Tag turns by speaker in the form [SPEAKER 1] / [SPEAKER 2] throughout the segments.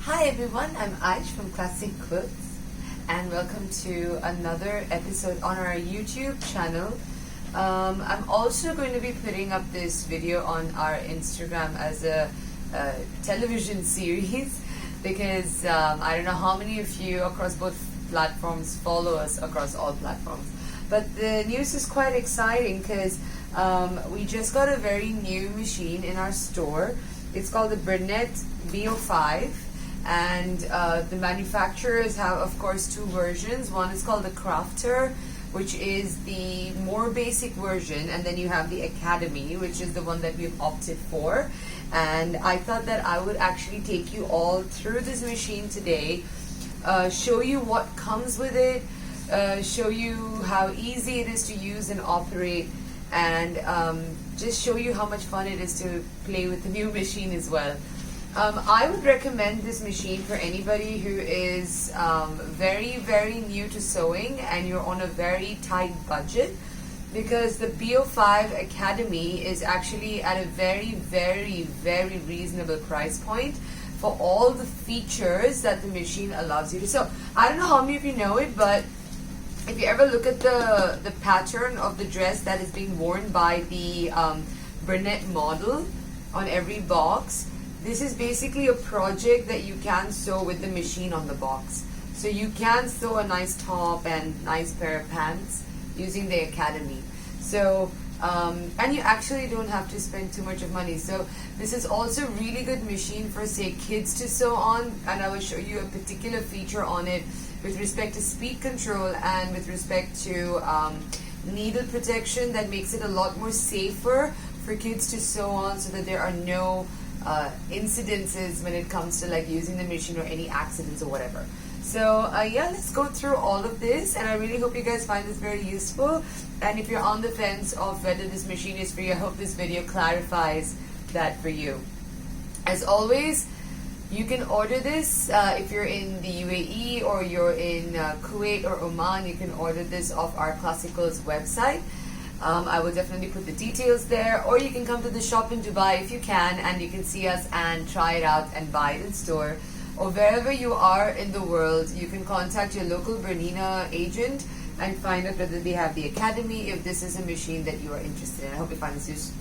[SPEAKER 1] Hi everyone, I'm Aish from Classic Quilts and welcome to another episode on our YouTube channel. I'm also going to be putting up this video on our Instagram as a television series because I don't know how many of you across both platforms follow us across all platforms. But the news is quite exciting because we just got a very new machine in our store. It's called the bernette b05. And the manufacturers have, of course, two versions. One is called the Crafter, which is the more basic version, and then you have the Academy, which is the one that we've opted for. And I thought that I would actually take you all through this machine today, show you what comes with it, show you how easy it is to use and operate, and just show you how much fun it is to play with the new machine as well. I would recommend this machine for anybody who is very new to sewing and you're on a very tight budget, because the B05 Academy is actually at a very reasonable price point for all the features that the machine allows you to sew. I don't know how many of you know it, but if you ever look at the pattern of the dress that is being worn by the bernette model on every box, this is basically a project that you can sew with the machine on the box. So you can sew a nice top and nice pair of pants using the Academy. So, and you actually don't have to spend too much of money. So this is also a really good machine for, say, kids to sew on. And I will show you a particular feature on it with respect to speed control and with respect to needle protection that makes it a lot more safer for kids to sew on, so that there are no incidences when it comes to like using the machine or any accidents or whatever. So yeah, let's go through all of this, and I really hope you guys find this very useful. And if you're on the fence of whether this machine is for you, I hope this video clarifies that for you. As always, you can order this if you're in the UAE or you're in Kuwait or Oman. You can order this off our Classicals website. I will definitely put the details there, or you can come to the shop in Dubai if you can, and you can see us and try it out and buy it in store. Or wherever you are in the world, you can contact your local BERNINA agent and find out whether they have the Academy, if this is a machine that you are interested in. I hope you find this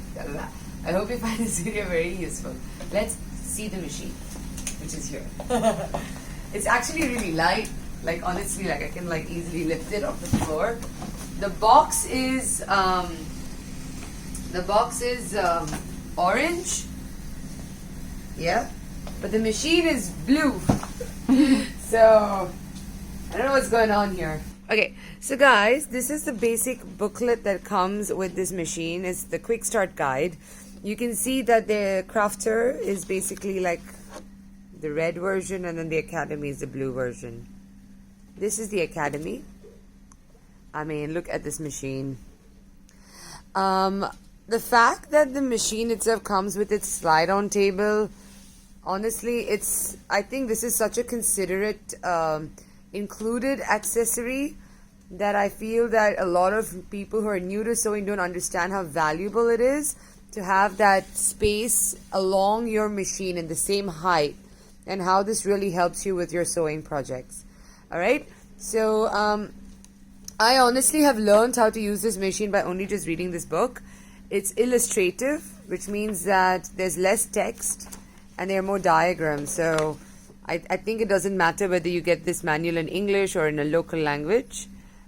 [SPEAKER 1] video very useful. Let's see the machine, which is here. It's actually really light. Like honestly, like I can like easily lift it off the floor. The box is orange, yeah, but the machine is blue. So I don't know what's going on here. Okay, so guys, this is the basic booklet that comes with this machine. It's the quick start guide. You can see that the Crafter is basically like the red version, and then the Academy is the blue version. This is the Academy. I mean, look at this machine. The fact that the machine itself comes with its slide-on table, honestly, I think this is such a considerate included accessory that I feel that a lot of people who are new to sewing don't understand how valuable it is to have that space along your machine in the same height, and how this really helps you with your sewing projects. All right, so I honestly have learned how to use this machine by only just reading this book. It's illustrative, which means that there's less text and there are more diagrams. So I think it doesn't matter whether you get this manual in English or in a local language.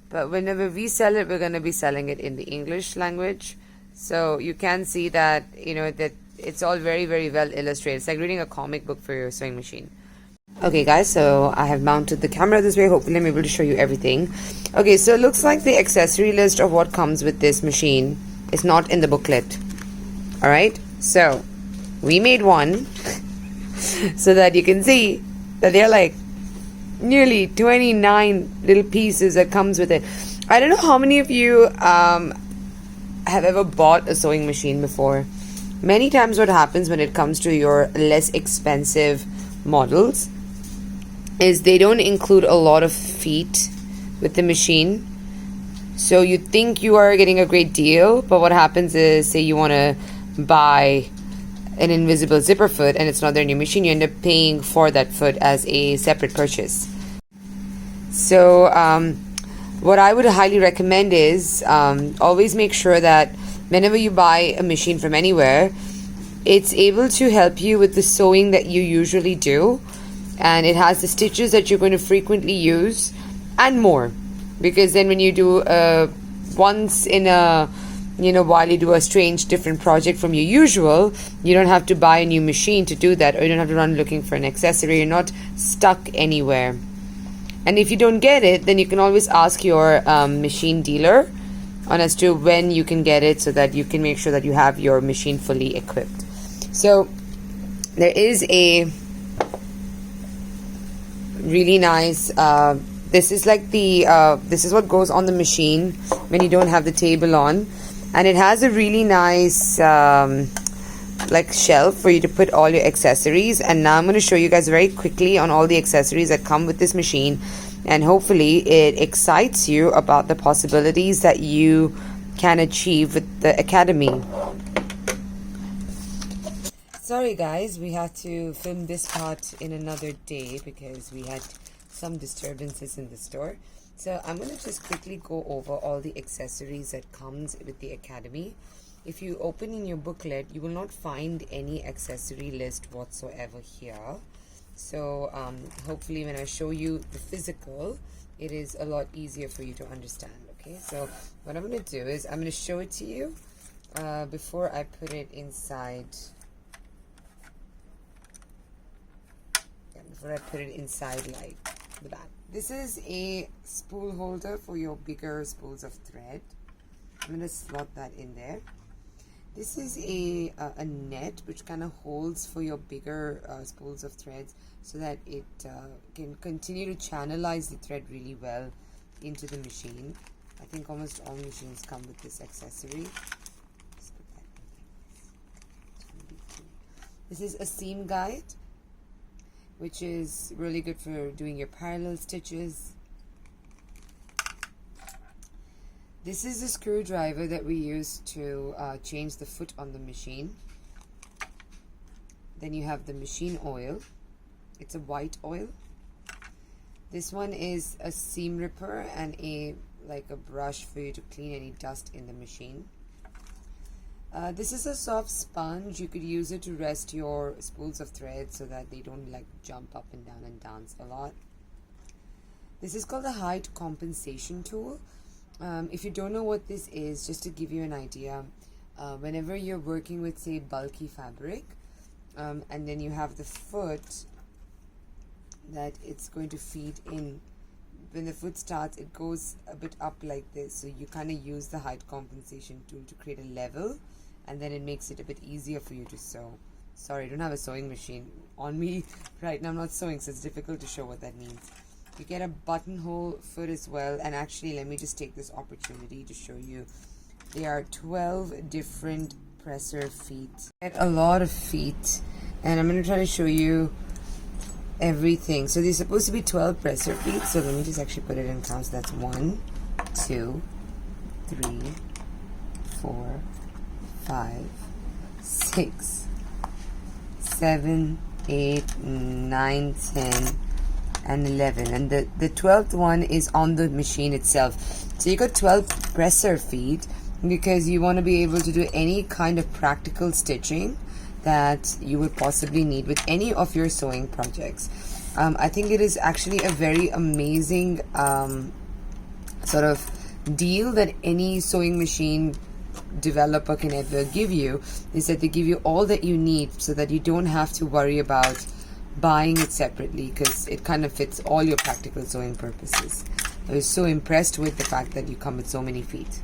[SPEAKER 1] But whenever we sell it, we're going to be selling it in the English language. So you can see that, you know, that it's all very well illustrated. It's like reading a comic book for your sewing machine. Okay guys, so I have mounted the camera this way. Hopefully I'm able to show you everything. Okay, so it looks like the accessory list of what comes with this machine is not in the booklet. Alright, so we made one so that you can see that they're like nearly 29 little pieces that comes with it. I don't know how many of you have ever bought a sewing machine before. Many times what happens when it comes to your less expensive models is they don't include a lot of feet with the machine. So you think you are getting a great deal, but what happens is, say you want to buy an invisible zipper foot and it's not there in your machine, you end up paying for that foot as a separate purchase. So what I would highly recommend is always make sure that whenever you buy a machine from anywhere, it's able to help you with the sewing that you usually do, and it has the stitches that you're going to frequently use and more, because then when you do once in a while you do a strange different project from your usual, you don't have to buy a new machine to do that, or you don't have to run looking for an accessory. You're not stuck anywhere. And if you don't get it, then you can always ask your machine dealer on as to when you can get it, so that you can make sure that you have your machine fully equipped. So there is a really nice this is like the this is what goes on the machine when you don't have the table on, and it has a really nice like shelf for you to put all your accessories. And now I'm going to show you guys very quickly on all the accessories that come with this machine, and hopefully it excites you about the possibilities that you can achieve with the academy. Sorry guys, we had to film this part in another day because we had some disturbances in the store. So I'm going to just quickly go over all the accessories that comes with the academy. If you open in your booklet, you will not find any accessory list whatsoever here. So hopefully when I show you the physical, it is a lot easier for you to understand. Okay, so what I'm going to do is I'm going to show it to you before I put it inside. Before I put it inside like the bag. This is a spool holder for your bigger spools of thread. I'm going to slot that in there. This is a net which kind of holds for your bigger spools of threads, so that it can continue to channelize the thread really well into the machine. I think almost all machines come with this accessory. Let's put that in there. This is a seam guide, which is really good for doing your parallel stitches. This is a screwdriver that we use to change the foot on the machine. Then you have the machine oil. It's a white oil. This one is a seam ripper and like a brush for you to clean any dust in the machine. This is a soft sponge. You could use it to rest your spools of thread so that they don't like jump up and down and dance a lot. This is called a height compensation tool. If you don't know what this is, just to give you an idea, whenever you're working with, say, bulky fabric, and then you have the foot that it's going to feed in, when the foot starts, it goes a bit up like this, so you kind of use the height compensation tool to create a level, and then it makes it a bit easier for you to sew. Sorry, I don't have a sewing machine on me right now. I'm not sewing, so it's difficult to show what that means. You get a buttonhole foot as well, and actually let me just take this opportunity to show you. There are 12 different presser feet. Get a lot of feet, and I'm going to try to show you everything. So there's supposed to be 12 presser feet, so let me just actually put it in counts. That's 1, 2, 3, 4, 5, 6, 7, 8, 9, 10, and 11, and the 12th one is on the machine itself. So you got 12 presser feet because you want to be able to do any kind of practical stitching that you would possibly need with any of your sewing projects. I think it is actually a very amazing sort of deal that any sewing machine developer can ever give you, is that they give you all that you need so that you don't have to worry about buying it separately, because it kind of fits all your practical sewing purposes. I was so impressed with the fact that you come with so many feet.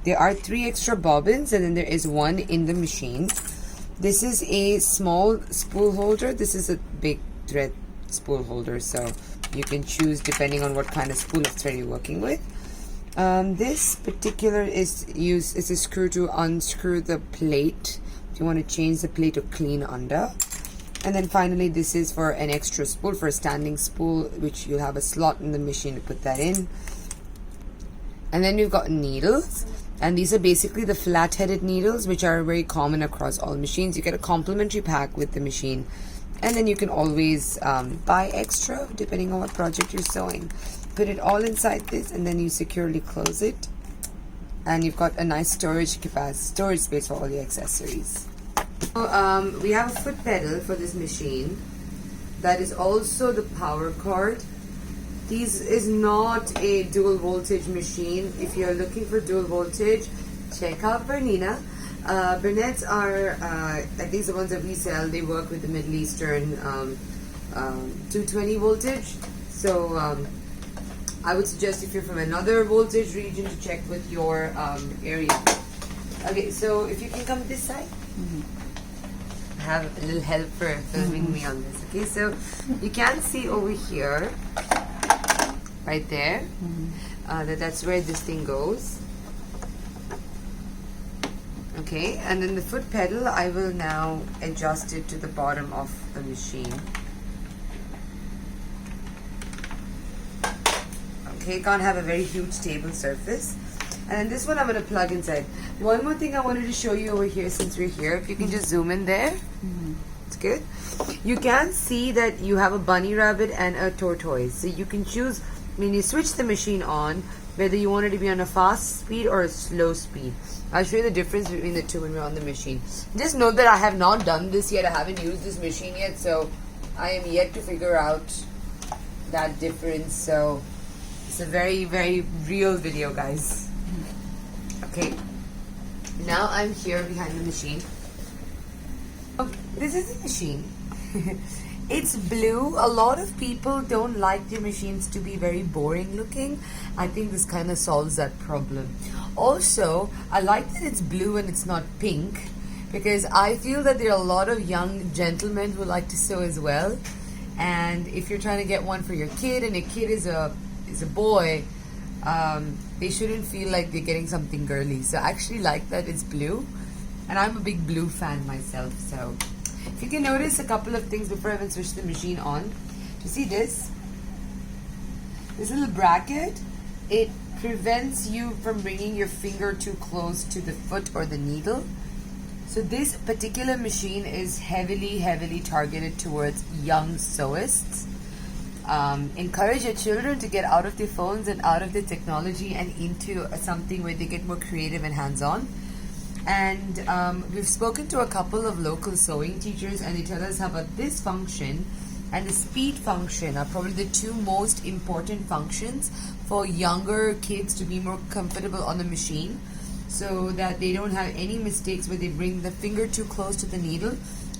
[SPEAKER 1] There are 3 extra bobbins, and then there is one in the machine. This is a small spool holder. This is a big thread spool holder, so you can choose depending on what kind of spool of thread you're working with. This particular is a screw to unscrew the plate if you want to change the plate or clean under. And then finally, this is for an extra spool, for a standing spool, which you'll have a slot in the machine to put that in. And then we've got needles. And these are basically the flat-headed needles, which are very common across all machines. You get a complimentary pack with the machine, and then you can always buy extra depending on what project you're sewing. Put it all inside this, and then you securely close it, and you've got a nice storage space for all your accessories. So, we have a foot pedal for this machine. That is also the power cord. This is not a dual voltage machine. If you're looking for dual voltage, check out BERNINA. Bernettes are, I think the ones that we sell, they work with the Middle Eastern 220 voltage. So I would suggest if you're from another voltage region to check with your area. Okay, so if you can come this side. I have a little helper filming me on this. Okay, so you can see over here, right there, that's where this thing goes. Okay, and then the foot pedal, I will now adjust it to the bottom of the machine. Okay, can't have a very huge table surface. And then this one I'm going to plug inside. One more thing I wanted to show you over here since we're here. If you can just zoom in there. It's good. You can see that you have a bunny rabbit and a tortoise. So you can choose when you switch the machine on whether you want it to be on a fast speed or a slow speed. I'll show you the difference between the two when we're on the machine. Just note that I have not done this yet. I haven't used this machine yet, so I am yet to figure out that difference. So it's a very, very real video, guys. Okay, now I'm here behind the machine. Okay, this is the machine. It's blue. A lot of people don't like their machines to be very boring looking. I think this kind of solves that problem. Also, I like that it's blue and it's not pink, because I feel that there are a lot of young gentlemen who like to sew as well. And if you're trying to get one for your kid and your kid is a boy, they shouldn't feel like they're getting something girly. So I actually like that it's blue, and I'm a big blue fan myself. So if you can notice a couple of things before I even switch the machine on. You see this little bracket, it prevents you from bringing your finger too close to the foot or the needle. So this particular machine is heavily targeted towards young sewists. Encourage your children to get out of their phones and out of the technology and into something where they get more creative and hands-on. And we've spoken to a couple of local sewing teachers, and they tell us how about this function and the speed function are probably the two most important functions for younger kids to be more comfortable on the machine, so that they don't have any mistakes where they bring the finger too close to the needle,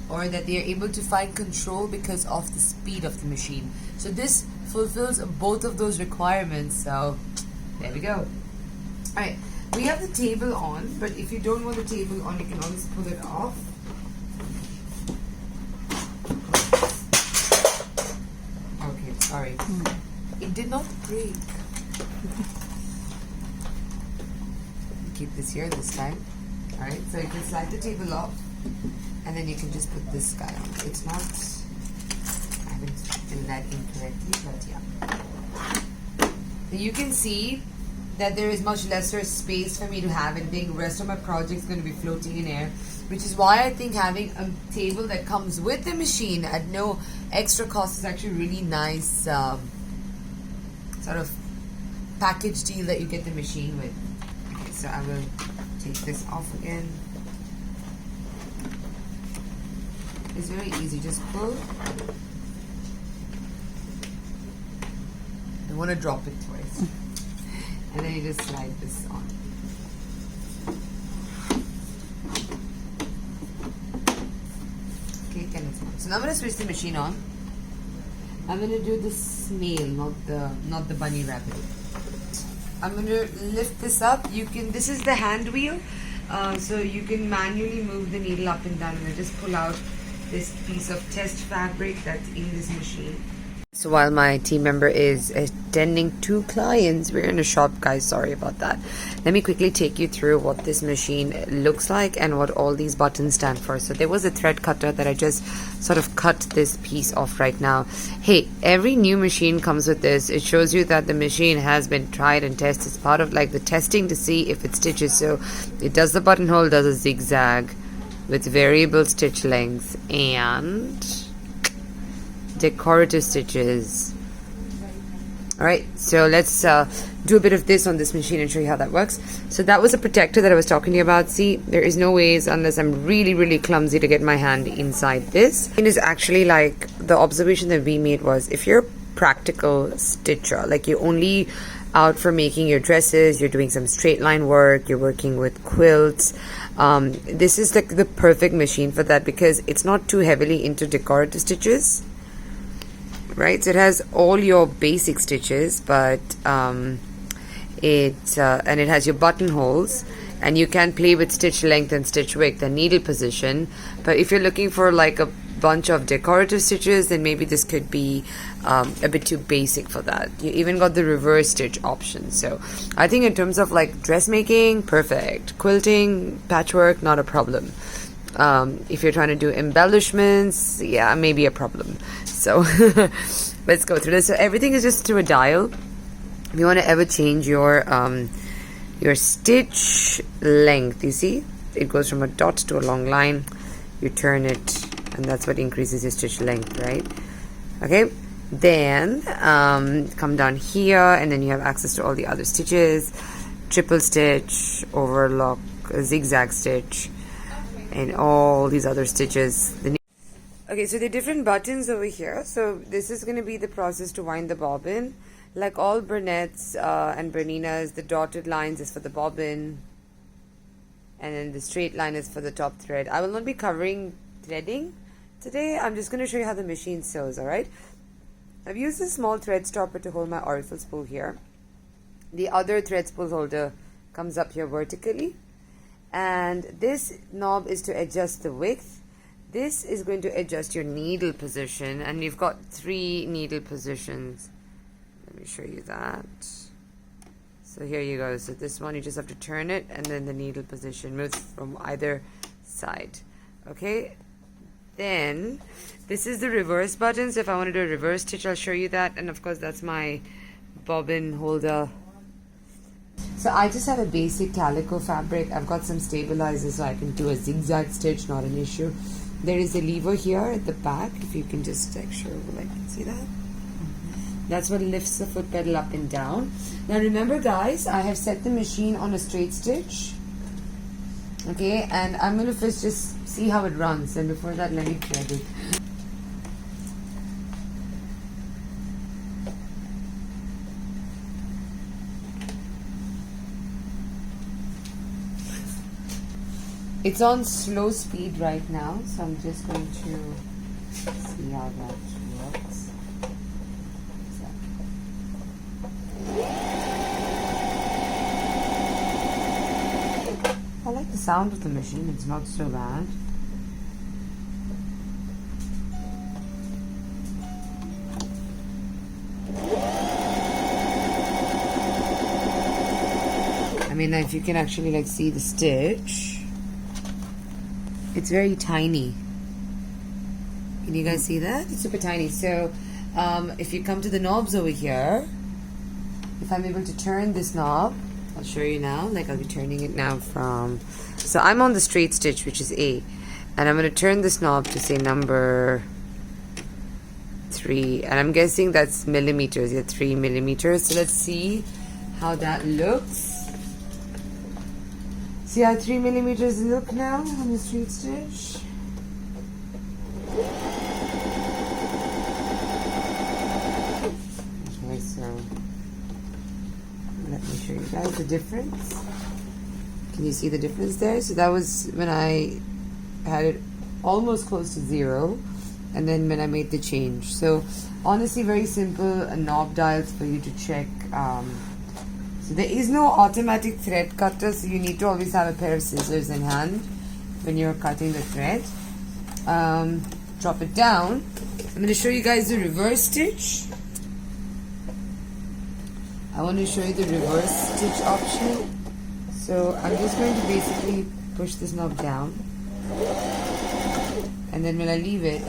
[SPEAKER 1] or that they are able to find control because of the speed of the machine. So this fulfills both of those requirements. So there we go. Alright, we have the table on, but if you don't want the table on, you can always pull it off. Okay, sorry. It did not break. Keep this here this time. Alright, so you can slide the table off, and then you can just put this guy on. It's not, I haven't done that incorrectly, but yeah. So you can see that there is much lesser space for me to have anything. The rest of my project is going to be floating in air, which is why I think having a table that comes with the machine at no extra cost is actually really nice sort of package deal that you get the machine with. Okay, so I will take this off again. It's very easy, just pull. Don't want to drop it twice. And then you just slide this on. Okay, so now I'm going to switch the machine on. I'm going to do the snail, not the bunny rabbit. I'm going to lift this up. This is the hand wheel, so you can manually move the needle up and down, and just pull out this piece of test fabric that's in this machine. So while my team member is attending to clients, we're in a shop, guys, sorry about that. Let me quickly take you through what this machine looks like and what all these buttons stand for. So there was a thread cutter that I just sort of cut this piece off right now. Hey, every new machine comes with this. It shows you that the machine has been tried and tested. It's part of like the testing to see if it stitches. So it does the buttonhole, does a zigzag with variable stitch length and decorative stitches. Alright, so let's do a bit of this on this machine and show you how that works. So that was a protector that I was talking to you about. See, there is no ways unless I'm really clumsy to get my hand inside this. It is actually like the observation that we made was if you're a practical stitcher, like you're only out for making your dresses, you're doing some straight line work, you're working with quilts, this is like the perfect machine for that because it's not too heavily into decorative stitches. Right, so it has all your basic stitches, but it has your buttonholes, and you can play with stitch length and stitch width and needle position. But if you're looking for like a bunch of decorative stitches, then maybe this could be a bit too basic for that. You even got the reverse stitch option. So I think in terms of like dressmaking, perfect. Quilting, patchwork, not a problem. If you're trying to do embellishments, yeah, maybe a problem. So let's go through this. So everything is just through a dial. If you want to ever change your stitch length, you see it goes from a dot to a long line. You turn it, and that's what increases your stitch length, right? Okay, then come down here, and then you have access to all the other stitches: triple stitch, overlock, zigzag stitch, and all these other stitches. Okay, so the different buttons over here. So this is going to be the process to wind the bobbin. Like all bernettes and berninas, the dotted lines is for the bobbin, and then the straight line is for the top thread. I will not be covering threading today. I'm just going to show you how the machine sews, alright? I've used a small thread stopper to hold my orifice spool here. The other thread spool holder comes up here vertically. And this knob is to adjust the width. This is going to adjust your needle position, and you've got 3 needle positions. Let me show you that. So here you go. So this one, you just have to turn it, and then the needle position moves from either side. Okay, then this is the reverse button. So if I want to do a reverse stitch, I'll show you that. And of course, that's my bobbin holder. So I just have a basic calico fabric. I've got some stabilizers so I can do a zigzag stitch, not an issue. There is a lever here at the back, if you can just like show, I can see that. That's what lifts the foot pedal up and down. Now remember guys, I have set the machine on a straight stitch. Okay, and I'm going to first just see how it runs, and before that let me thread it. It's on slow speed right now, so I'm just going to see how that works. I like the sound of the machine, it's not so bad. I mean, if you can actually like see the stitch, it's very tiny. Can you guys see that? It's super tiny. So if you come to the knobs over here, if I'm able to turn this knob, I'll show you now. Like I'll be turning it now from, so I'm on the straight stitch, which is A, and I'm going to turn this knob to say number 3, and I'm guessing that's millimeters. Yeah, 3 millimeters. So let's see how that looks. See how 3 millimeters look now on the straight stitch? Okay, so let me show you guys the difference. Can you see the difference there? So that was when I had it almost close to 0, and then when I made the change. So honestly, very simple knob dials for you to check. So there is no automatic thread cutter, so you need to always have a pair of scissors in hand when you're cutting the thread. Drop it down, I'm going to show you guys the reverse stitch. I want to show you the reverse stitch option. So I'm just going to basically push this knob down, and then when I leave it,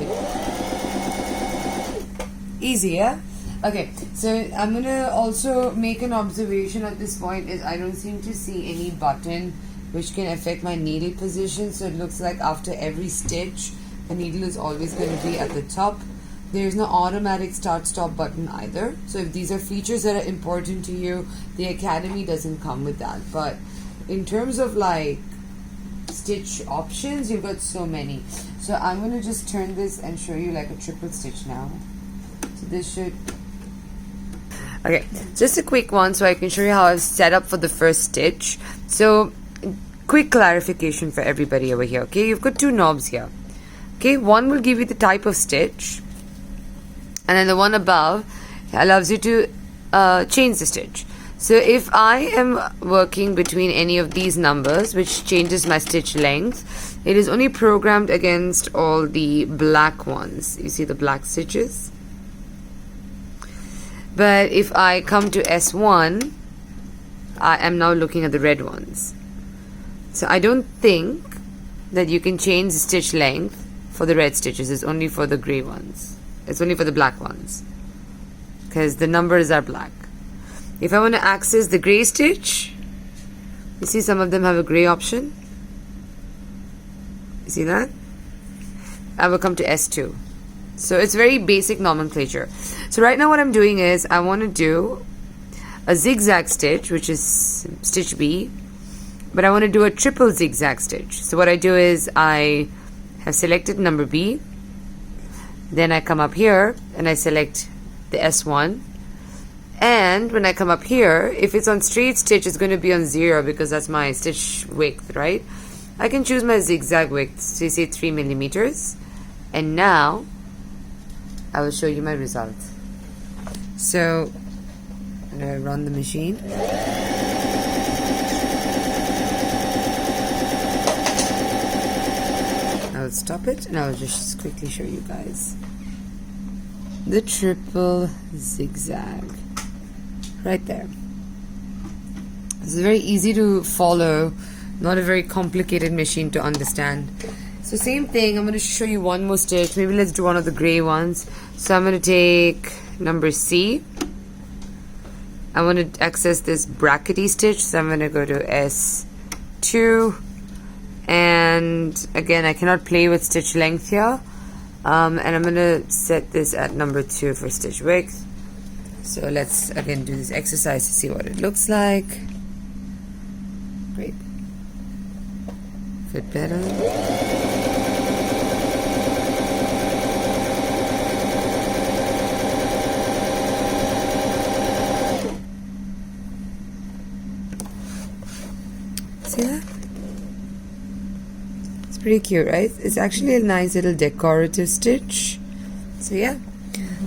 [SPEAKER 1] easy, yeah? Okay, so I'm gonna also make an observation at this point is I don't seem to see any button which can affect my needle position. So it looks like after every stitch the needle is always going to be at the top. There's no automatic start-stop button either. So if these are features that are important to you, the Academy doesn't come with that. But in terms of like stitch options, you've got so many. So I'm going to just turn this and show you like a triple stitch now. So this should... Okay, just a quick one so I can show you how I've set up for the first stitch. So quick clarification for everybody over here, okay? You've got two knobs here. Okay, one will give you the type of stitch, and then the one above allows you to change the stitch. So if I am working between any of these numbers, which changes my stitch length, it is only programmed against all the black ones. You see the black stitches? But if I come to S1, I am now looking at the red ones. So I don't think that you can change the stitch length for the red stitches. It's only for the gray ones. It's only for the black ones, because the numbers are black. If I want to access the gray stitch, you see some of them have a gray option. You see that? I will come to S2. So it's very basic nomenclature. So right now what I'm doing is I want to do a zigzag stitch, which is stitch B, but I want to do a triple zigzag stitch. So what I do is I have selected number B, then I come up here and I select the S1, and when I come up here, if it's on straight stitch, it's going to be on 0 because that's my stitch width, right? I can choose my zigzag width, so you see 3 millimeters, and now I will show you my result. So I'm going to run the machine. I'll stop it and I'll just quickly show you guys the triple zigzag right there. This is very easy to follow, not a very complicated machine to understand. So same thing, I'm going to show you one more stitch. Maybe let's do one of the gray ones. So I'm going to take number C. I want to access this brackety stitch, so I'm going to go to S2. And again, I cannot play with stitch length here. And I'm going to set this at number 2 for stitch width. So let's again do this exercise to see what it looks like. Great. Fit better. See that? It's pretty cute, right? It's actually a nice little decorative stitch. So yeah,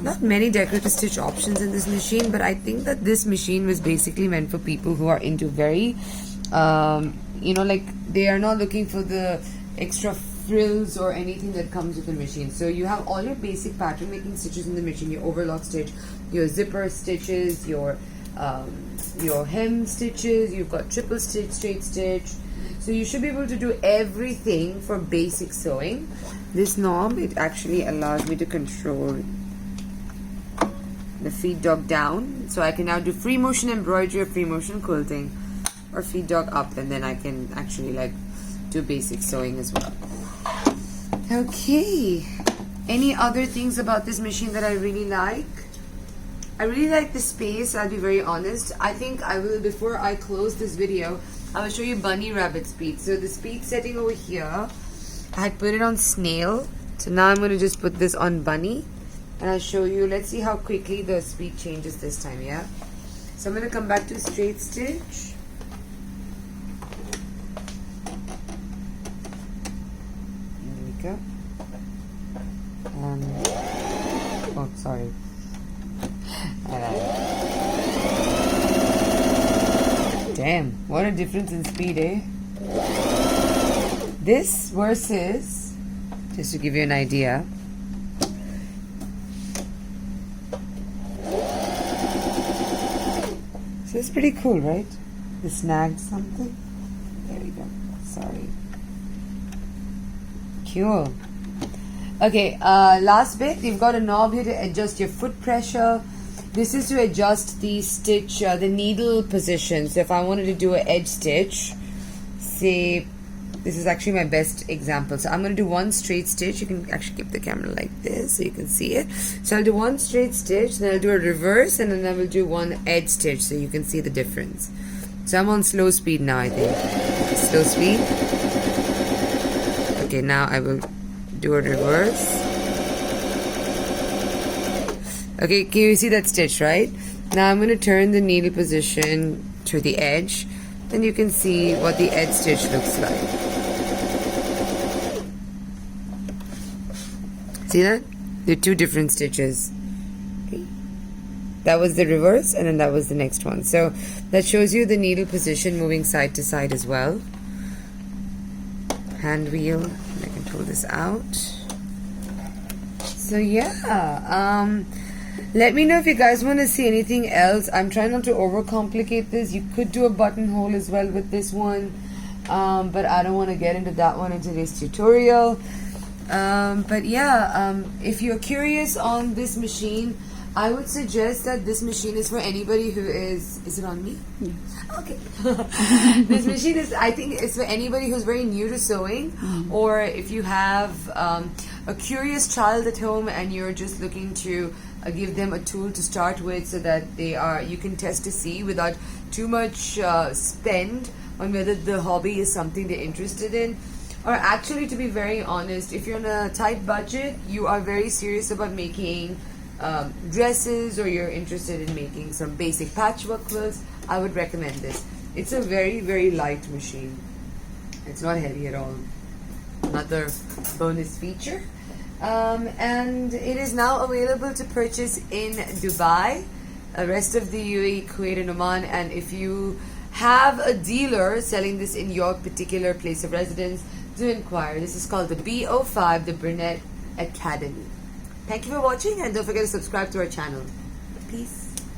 [SPEAKER 1] not many decorative stitch options in this machine, but I think that this machine was basically meant for people who are into very, you know, like they are not looking for the extra frills or anything that comes with the machine. So you have all your basic pattern making stitches in the machine, your overlock stitch, your zipper stitches, your hem stitches, you've got triple stitch, straight stitch. So you should be able to do everything for basic sewing. This knob, it actually allows me to control the feed dog down. So I can now do free motion embroidery or free motion quilting, or feed dog up, and then I can actually like do basic sewing as well. Okay, any other things about this machine that I really like? I really like the space, I'll be very honest. I think I will, before I close this video, I will show you bunny rabbit speed. So the speed setting over here, I had put it on snail. So now I'm going to just put this on bunny, and I'll show you. Let's see how quickly the speed changes this time, yeah? So I'm going to come back to straight stitch. There we go. Oh, sorry. Damn, what a difference in speed, eh? This versus, just to give you an idea, This is pretty cool, right? This snagged something. There we go. Sorry. Cool. Okay, last bit. You've got a knob here to adjust your foot pressure. This is to adjust the stitch, the needle position. So if I wanted to do an edge stitch, say, this is actually my best example. So I'm going to do one straight stitch. You can actually keep the camera like this so you can see it. So I'll do one straight stitch, then I'll do a reverse, and then I will do one edge stitch so you can see the difference. So I'm on slow speed now, I think. Slow speed. Okay, now I will do a reverse. Okay, can you see that stitch, right? Now I'm going to turn the needle position to the edge. Then you can see what the edge stitch looks like. See that? There are two different stitches. Okay. That was the reverse, and then that was the next one. So that shows you the needle position moving side to side as well. Hand wheel. I can pull this out. So yeah, let me know if you guys want to see anything else. I'm trying not to overcomplicate this. You could do a buttonhole as well with this one, but I don't want to get into that one in today's tutorial. But yeah, if you're curious on this machine, I would suggest that this machine is for anybody who is it on me?
[SPEAKER 2] Yes.
[SPEAKER 1] Okay. This machine is, I think, it's for anybody who's very new to sewing, or if you have a curious child at home and you're just looking to give them a tool to start with so that you can test to see without too much spend on whether the hobby is something they're interested in. Or actually, to be very honest, if you're on a tight budget, you are very serious about making dresses, or you're interested in making some basic patchwork quilts, I would recommend this. It's a very, very light machine. It's not heavy at all. Another bonus feature. And it is now available to purchase in Dubai, the rest of the UAE, Kuwait and Oman. And if you have a dealer selling this in your particular place of residence, do inquire. This is called the B05, the Bernette Academy. Thank you for watching, and don't forget to subscribe to our channel. Peace.